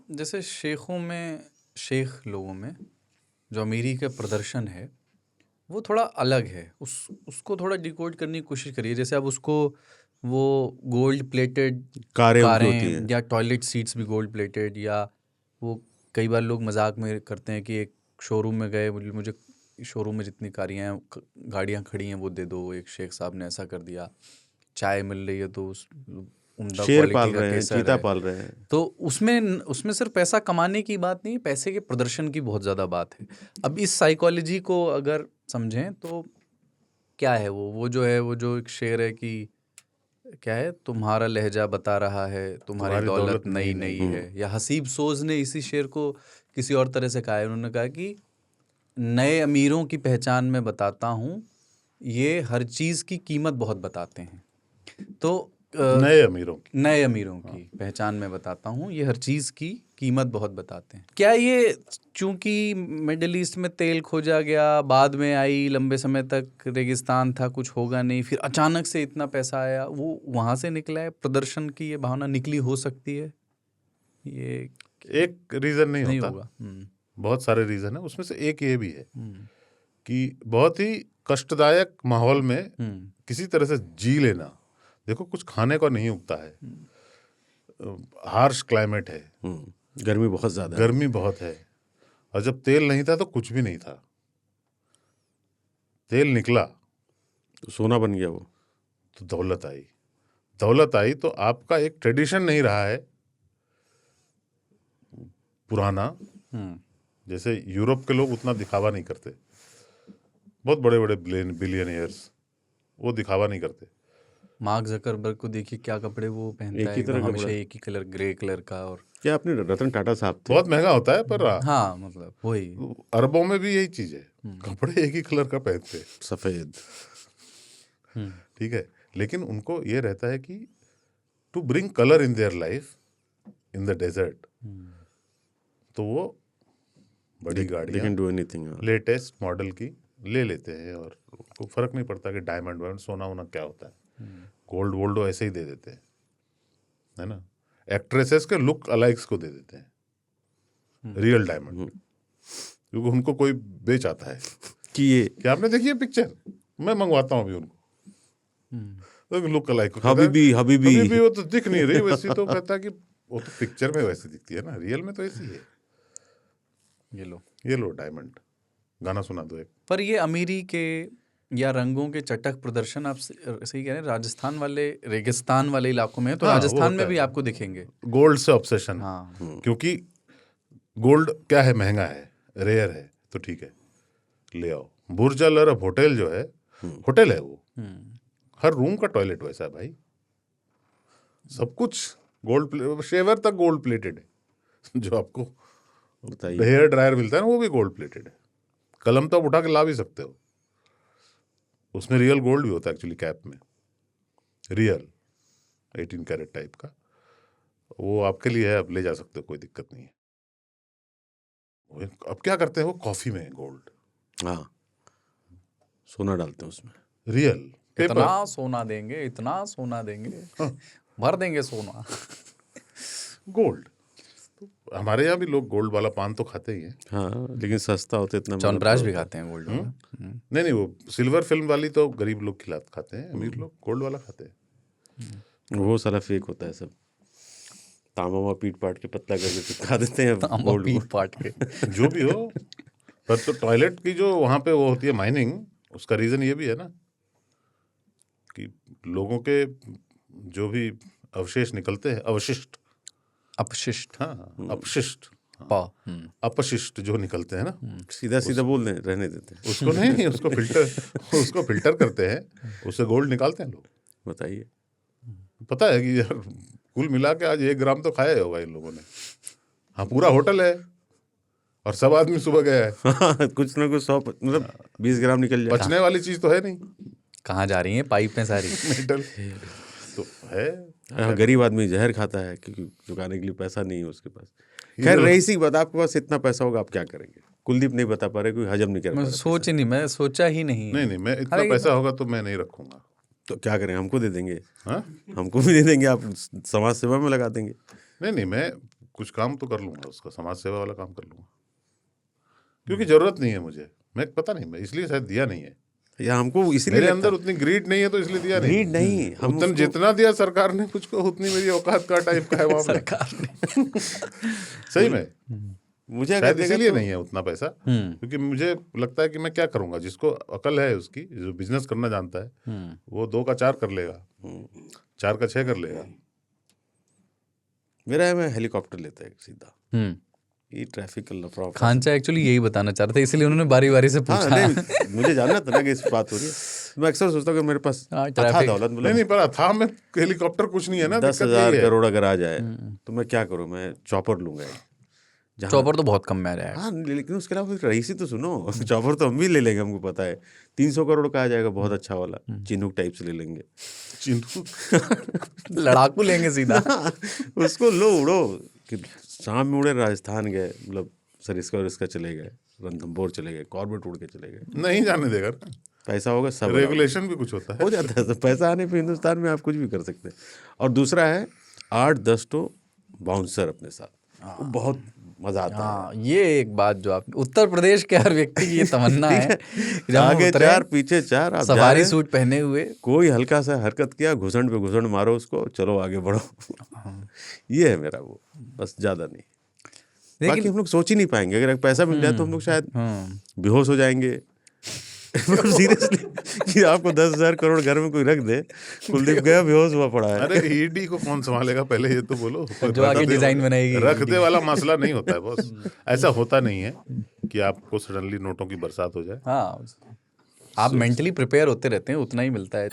जैसे शेख लोगों में जो अमीरी का प्रदर्शन है वो थोड़ा अलग है। उसको थोड़ा डिकोड करने की कोशिश करिए। जैसे अब उसको वो गोल्ड प्लेटेड कारें उनकी होती कारें हैं। या टॉयलेट सीट्स भी गोल्ड प्लेटेड, या वो कई बार लोग मजाक में करते हैं कि एक शोरूम में गए, मुझे शोरूम में जितनी गाड़ियाँ खड़ी हैं वो दे दो। एक शेख साहब ने ऐसा कर दिया। चाय मिल रही है तो उस उम्दा शेर क्वालिटी पाल का रहे हैं, केसर चीता है। पाल रहे हैं। तो उसमें सिर्फ पैसा कमाने की बात नहीं, पैसे के प्रदर्शन की बहुत ज़्यादा बात है। अब इस साइकोलॉजी को अगर समझें तो क्या है वो जो एक शेर है कि क्या है, तुम्हारा लहजा बता रहा है तुम्हारी तुम्हारी दौलत दौलत नई नई नई नई। है। या हसीब सोज ने इसी शेर को किसी और तरह से कहा है। उन्होंने कहा कि नए अमीरों की पहचान में बताता हूँ, ये हर चीज़ की कीमत बहुत बताते हैं। तो नए अमीरों की। की पहचान में बताता हूँ, ये हर चीज़ की कीमत बहुत बताते हैं। क्या ये चूंकि मिडिल ईस्ट में तेल खोजा गया, बाद में आई, लंबे समय तक रेगिस्तान था, कुछ होगा नहीं, फिर अचानक से इतना पैसा आया, वो वहाँ से निकला है? प्रदर्शन की ये भावना निकली हो सकती है? ये एक रीजन नहीं नहीं होता, होगा। बहुत सारे रीजन है। उसमें से एक ये भी है कि बहुत ही कष्टदायक माहौल में किसी तरह से जी लेना। देखो, कुछ खाने को नहीं उगता है, हार्श क्लाइमेट है, गर्मी बहुत ज्यादा है। गर्मी बहुत है, और जब तेल नहीं था तो कुछ भी नहीं था। तेल निकला तो सोना बन गया वो। तो दौलत आई तो आपका एक ट्रेडिशन नहीं रहा है पुराना। जैसे यूरोप के लोग उतना दिखावा नहीं करते, बहुत बड़े बड़े बिलियनियर्स, वो दिखावा नहीं करते। मार्क जकरबर्ग को देखिए, क्या कपड़े वो पहनता एक है, ही एकदम तरह का हमेशा कपड़ा। एक ही कलर, ग्रे कलर का। और क्या अपने रतन टाटा साहब थे। बहुत महंगा होता है पर हाँ, मतलब वही अरबों में भी यही चीज है, कपड़े एक ही कलर का पहनते, सफ़ेद। ठीक है। लेकिन उनको ये रहता है कि to bring colour in their life in the desert, तो वो बड़ी गाड़ियाँ लेटेस्ट मॉडल की ले लेते हैं, और उनको फर्क नहीं पड़ता कि डायमंड वायमंड सोना होना क्या होता है। गोल्ड वोल्ड ऐसे ही दे देते हैं, है ना। एक्ट्रेसेस के लुक अलाइक्स को दे देते हैं रियल डायमंड, क्योंकि उनको कोई बेच आता है कि ये क्या आपने देखी है पिक्चर, मैं मंगवाता हूँ अभी उनको, तो लुक अलाइक को हबीबी वो तो दिख नहीं रही वैसी, तो कहता है कि वो तो पिक्चर में वैसी दिखती है ना, रियल में तो ऐसी है। ये लो डायमंड, गाना सुना दो एक। पर ये अमीरी के या रंगों के चटक प्रदर्शन आप सही कह रहे हैं, राजस्थान वाले रेगिस्तान वाले इलाकों में, तो हाँ, राजस्थान में भी आपको दिखेंगे गोल्ड से ऑब्सेशन। हाँ। क्योंकि गोल्ड क्या है, महंगा है, रेयर है, तो ठीक है ले आओ। बुर्ज अल अरब होटल जो है, होटल है वो, हर रूम का टॉयलेट वैसा है भाई, सब कुछ गोल्ड, शेवर तक गोल्ड प्लेटेड है। जो आपको हेयर ड्रायर मिलता है ना, वो भी गोल्ड प्लेटेड है। कलम तो आप उठा के ला भी सकते हो, उसमें रियल गोल्ड भी होता है एक्चुअली, कैप में रियल 18 कैरेट टाइप का, वो आपके लिए है, आप ले जा सकते हो, कोई दिक्कत नहीं है। अब क्या करते हैं वो, कॉफी में गोल्ड, हाँ, सोना डालते हैं उसमें, रियल पेपर। इतना सोना देंगे हाँ, भर देंगे सोना। गोल्ड। तो हमारे यहाँ भी लोग गोल्ड वाला पान तो खाते ही हैं। हाँ, लेकिन सस्ता होता है, इतना च्यवनप्राश भी खाते हैं गोल्ड वाला। नहीं, वो सिल्वर फिल्म वाली तो गरीब लोग खाते हैं, अमीर लोग गोल्ड वाला खाते हैं। वो साला फेक होता है सब, तांबा पीट पाट के पतला करके चिपका देते हैं तांबा पीट पाट के जो भी हो, पर तो टॉयलेट की जो वहाँ पे वो होती है माइनिंग, उसका रीज़न ये भी है ना कि लोगों के जो भी अवशेष निकलते हैं, अपशिष्ट, हाँ, अपशिष्ट, अपशिष्ट जो निकलते हैं ना, सीधा बोल दें, रहने देते हैं उसको नहीं, उसको फिल्टर करते हैं, उससे गोल्ड निकालते हैं लोग। बताइए, पता है कि यार कुल मिला के आज 1 ग्राम तो खाया होगा इन लोगों ने। हाँ, पूरा होटल है और सब आदमी सुबह गया है। कुछ ना कुछ 100 मतलब 20 ग्राम निकल जाए। बचने वाली चीज तो है नहीं, कहाँ जा रही हैं पाइप में सारी। मेटल तो है। गरीब आदमी जहर खाता है क्योंकि चुकाने के लिए पैसा नहीं है उसके पास। खैर रही सी बात, आपके पास इतना पैसा होगा, आप क्या करेंगे? कुलदीप नहीं बता पा रहे, कोई हजम नहीं कर पा रहा। मैं सोचा ही नहीं। नहीं, मैं इतना पैसा होगा तो मैं नहीं रखूंगा। तो क्या करें, हमको दे देंगे? हाँ, हमको भी दे देंगे, आप समाज सेवा में लगा देंगे। नहीं, मैं कुछ काम तो कर लूंगा उसका, समाज सेवा वाला काम कर लूंगा, क्योंकि जरूरत नहीं है मुझे। मैं पता नहीं, मैं इसलिए शायद दिया नहीं है, या हमको इसीलिए मेरे लगता- अंदर उतनी ग्रीड नहीं है तो इसलिए दिया नहीं। ग्रीड नहीं, हम उतना जितना दिया सरकार ने मुझको, उतनी मेरी औकात का टाइप का है वहाँ पे। सरकार ने सही में मुझे अगर शायद देगा इसीलिए तो- नहीं है उतना पैसा, क्योंकि मुझे लगता है कि मैं क्या करूंगा। जिसको अकल है, उसकी जो बिजनेस करना जानता है, वो 2 का 4 कर लेगा, 4 का 6 कर लेगा। मेरा है, मैं हेलीकॉप्टर लेता है सीधा, हम्म ये ट्रैफिक का लफड़ा। खानचा एक्चुअली यही बताना चाह रहे थे, इसलिए उन्होंने बारी बारी से हाँ पूछा। नहीं, मुझे जानना था ना कि इस बात हो रही है। मैं अक्सर सोचता हूँ कि मेरे पास हाँ, अथाह ट्रैफिक। दौलत, नहीं मतलब नहीं, पर था में हेलीकॉप्टर कुछ नहीं है ना, 10,000 करोड़ अगर आ जाए तो मैं क्या करूँ, मैं चॉपर लूंगा एक। जहाँ चौपर तो बहुत कम में आ जाएगा। हाँ, लेकिन उसके अलावा फिर रईसी तो सुनो, चॉपर तो हम भी ले लेंगे, हमको पता है 300 करोड़ का आ जाएगा, बहुत अच्छा वाला, चिन्हुक टाइप से ले लेंगे। चिंटू लड़ाकू लेंगे सीधा। उसको लो, उड़ो, कि शाम में उड़े राजस्थान गए, मतलब सरिस्का चले गए, रणथंभौर चले गए, कॉर्बेट उड़ के चले गए, नहीं जाने देगा ना, पैसा होगा सब रेगुलेशन भी कुछ होता है। हो जाता है। तो पैसा आने पे हिंदुस्तान में आप कुछ भी कर सकते हैं। और दूसरा है 8-10 तो बाउंसर अपने साथ, वो बहुत मजा आता है। हाँ, ये एक बात जो आप, उत्तर प्रदेश के हर व्यक्ति की ये तमन्ना है कि जब हम आगे उतरे, 4 पीछे 4, आप जा रहे सफारी हैं, सूट पहने हुए, कोई हल्का सा हरकत किया, घुसंड पे घुसंड मारो उसको, चलो आगे बढ़ो। ये है मेरा वो, बस ज्यादा नहीं। बाकी हम लोग सोच ही नहीं पाएंगे, अगर पैसा मिल जाए तो हम लोग शायद बेहोश हो जाएंगे। सीरियसली, कि आपको 10,000 करोड़ घर में कोई रख दे, कुलदीप गया बेहोश हुआ पड़ा है। अरे ईडी को कौन संभालेगा, पहले ये तो बोलो। जो आगे रख दे- डिजाइन बनाएगी रख दे वाला मसला नहीं होता है बॉस, ऐसा होता नहीं है कि आपको सडनली नोटों की बरसात हो जाए। हाँ, आप मेंटली प्रिपेयर होते रहते हैं, उतना ही मिलता है।